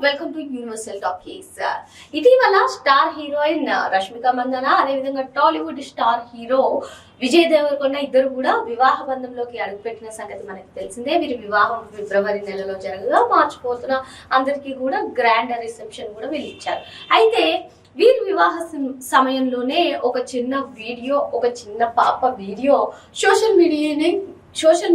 Welcome to universal talkies. ఇటీవల star heroine Rashmika Mandanna అదే విధంగా టాలీవుడ్ స్టార్ హీరో విజయ్ దేవరకొండ ఇద్దరు కూడా వివాహ బంధంలోకి అడుగుపెట్టిన సంగతి మనకి తెలిసిందే. వీరి వివాహం ఫిబ్రవరి నెలలో జరగగా మార్చి పోతున్న అందరికీ కూడా గ్రాండ్ రిసెప్షన్ కూడా వీళ్ళు ఇచ్చారు. అయితే వీరి వివాహ సమయంలోనే ఒక చిన్న వీడియో, ఒక చిన్న పాప వీడియో సోషల్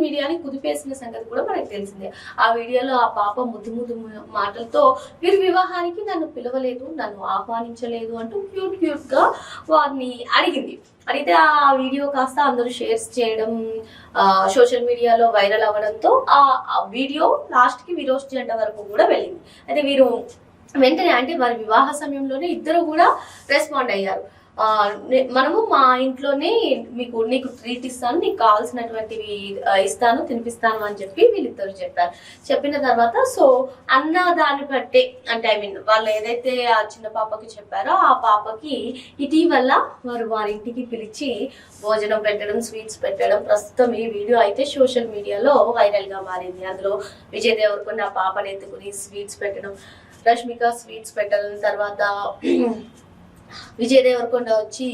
మీడియాని కుదిపేసిన సంగతి కూడా మనకు తెలిసిందే. ఆ వీడియోలో ఆ పాప ముద్దు మాటలతో వీరి వివాహానికి నన్ను పిలవలేదు, నన్ను ఆహ్వానించలేదు అంటూ క్యూట్ గా వారిని అడిగింది. అడిగితే ఆ వీడియో కాస్త అందరూ షేర్స్ చేయడం, సోషల్ మీడియాలో వైరల్ అవ్వడంతో ఆ వీడియో లాస్ట్ కి విరోచ్ జంట వరకు కూడా వెళ్ళింది. అయితే వీరు వెంటనే అంటే వారి వివాహ సమయంలోనే ఇద్దరు కూడా రెస్పాండ్ అయ్యారు. మనము మా ఇంట్లోనే నీకు ట్రీట్ ఇస్తాను, నీకు కావాల్సినటువంటివి ఇస్తాను, తినిపిస్తాను అని చెప్పి వీళ్ళిద్దరు చెప్పారు. చెప్పిన తర్వాత సో అన్న దాన్ని బట్టే అంటే వాళ్ళు ఏదైతే ఆ చిన్న పాపకి చెప్పారో ఆ పాపకి ఇటీవల వారి ఇంటికి పిలిచి భోజనం పెట్టడం, స్వీట్స్ పెట్టడం. ప్రస్తుతం ఈ వీడియో అయితే సోషల్ మీడియాలో వైరల్ గా మారింది. అందులో విజయ్ దేవరకొండ ఆ పాపని ఎత్తుకుని స్వీట్స్ పెట్టడం, రష్మిక స్వీట్స్ పెట్టడం, తర్వాత విజయ్ దేవరకొండ వచ్చి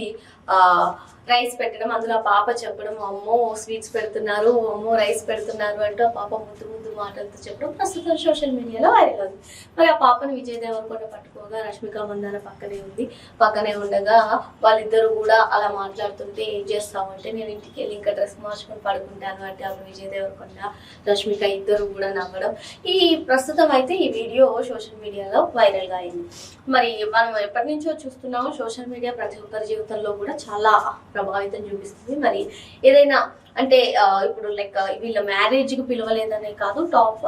రైస్ పెట్టడం, అందులో ఆ పాప చెప్పడం అమ్మో స్వీట్స్ పెడుతున్నారు, అమ్మో రైస్ పెడుతున్నారు అంటూ ఆ పాప ముద్దు మాటలతో చెప్పడం ప్రస్తుతం సోషల్ మీడియాలో వైరల్ అవుతుంది. మరి ఆ పాపను విజయ్ దేవరకొండ పట్టుకోగా రష్మిక మందన పక్కనే ఉండగా వాళ్ళిద్దరు కూడా అలా మాట్లాడుతుంటే ఏం చేస్తావు అంటే నేను ఇంటికి వెళ్ళి ఇంకా డ్రెస్ మార్చుకొని పడుకుంటాను అంటే అప్పుడు విజయ్ దేవరకొండ రష్మిక ఇద్దరు కూడా నవ్వడం. ఈ ప్రస్తుతం అయితే ఈ వీడియో సోషల్ మీడియాలో వైరల్ గా అయింది. మరి మనం ఎప్పటి నుంచో చూస్తున్నాము సోషల్ మీడియా ప్రతి ఒక్కరి జీవితంలో కూడా చాలా ప్రభావితం చూపిస్తుంది. మరి ఏదైనా అంటే ఇప్పుడు లైక్ వీళ్ళ మ్యారేజ్ కి పిలవలేదనే కాదు, టాప్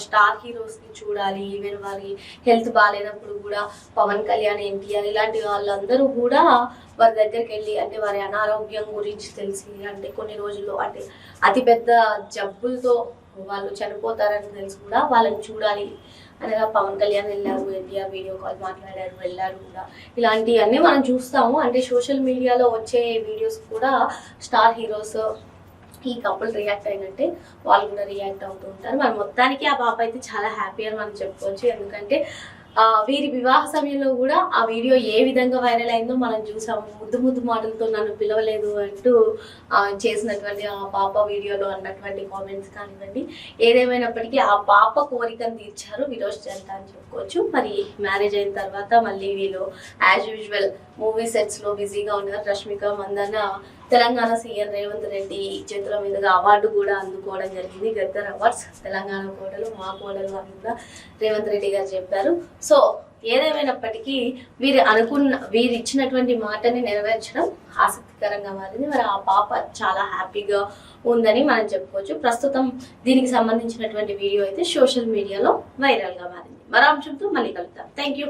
స్టార్ హీరోస్ ని చూడాలి, ఈవెన్ వారి హెల్త్ బాగాలేనప్పుడు కూడా పవన్ కళ్యాణ్, ఎన్టీఆర్ ఇలాంటి వాళ్ళందరూ కూడా వారి దగ్గరికి వెళ్ళి అంటే వారి అనారోగ్యం గురించి తెలిసి అంటే కొన్ని రోజుల్లో అంటే అతిపెద్ద జబ్బులతో వాళ్ళు చనిపోతారని తెలిసి కూడా వాళ్ళని చూడాలి అనగా పవన్ కళ్యాణ్ వెళ్ళారు, ఎన్టీఆర్ వీడియో కాల్ మాట్లాడారు, వెళ్ళారు కూడా. ఇలాంటివన్నీ మనం చూస్తాము. అంటే సోషల్ మీడియాలో వచ్చే వీడియోస్ కూడా స్టార్ హీరోస్ ఈ కపుల్ రియాక్ట్ అయినట్టే వాళ్ళు కూడా రియాక్ట్ అవుతూ ఉంటారు. మరి మొత్తానికి ఆ పాప అయితే చాలా హ్యాపీ అని మనం చెప్పుకోవచ్చు. ఎందుకంటే వీరి వివాహ సమయంలో కూడా ఆ వీడియో ఏ విధంగా వైరల్ అయిందో మనం చూసాము. ముద్దు మాటలతో నన్ను పిలవలేదు అంటూ చేసినటువంటి ఆ పాప వీడియోలో అన్నటువంటి కామెంట్స్ కానివ్వండి, ఏదేమైనప్పటికీ ఆ పాప కోరికను తీర్చారు విరోచ్ జంట అని చెప్పుకోవచ్చు. మరి మ్యారేజ్ అయిన తర్వాత మళ్ళీ వీళ్ళు యాజ్ యూజువల్ మూవీ సెట్స్ లో బిజీగా ఉన్నారు. రష్మిక మందన తెలంగాణ సీఎం రేవంత్ రెడ్డి చేతుల మీదుగా అవార్డు కూడా అందుకోవడం జరిగింది. గద్దర్ అవార్డ్స్. తెలంగాణ కోడలు మా కోడలు అని కూడా రేవంత్ రెడ్డి గారు చెప్పారు. సో ఏదేమైనప్పటికీ వీరు ఇచ్చినటువంటి మాటని నెరవేర్చడం ఆసక్తికరంగా మారింది. మరి ఆ పాప చాలా హ్యాపీగా ఉందని మనం చెప్పుకోవచ్చు. ప్రస్తుతం దీనికి సంబంధించినటువంటి వీడియో అయితే సోషల్ మీడియాలో వైరల్ గా మారింది. మరో అంశంతో మళ్ళీ కలుద్దాం. Thank you.